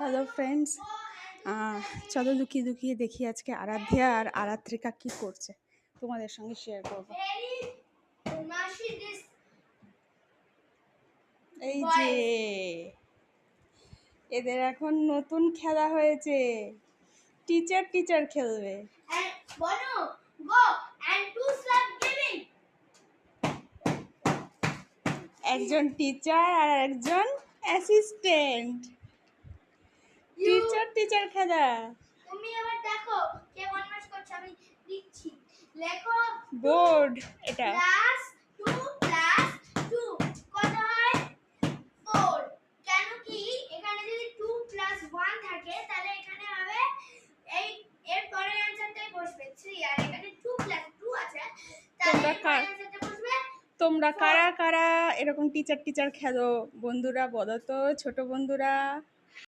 Hello friends, চলো লুকিয়ে লুকিয়ে দেখি আজকে আরাধ্যা আর আরাত্রিকা কি করছে, তোমাদের সঙ্গে শেয়ার করবো। এই যে এদের এখন নতুন খেলা হয়েছে, টিচার টিচার খেলবে। একজন টিচার আর একজন অ্যাসিস্ট্যান্ট। টিচার টিচার খেলা। তুমি এবার দেখো কে বদমাশ করছে, আমি দিচ্ছি। লেখো বোর্ড এটা +2 কত হয় 4। কেন কি এখানে যদি 2 + 1 থাকে তাহলে এখানে হবে এই এর পরের অ্যানসারটাই বসবে 3, আর এখানে 2 + 2 আছে তাহলে এর পরের অ্যানসারটা বসবে। তোমরা কারা কারা এরকম টিচার টিচার খেলো বন্ধুরা, বলো তো ছোট বন্ধুরা।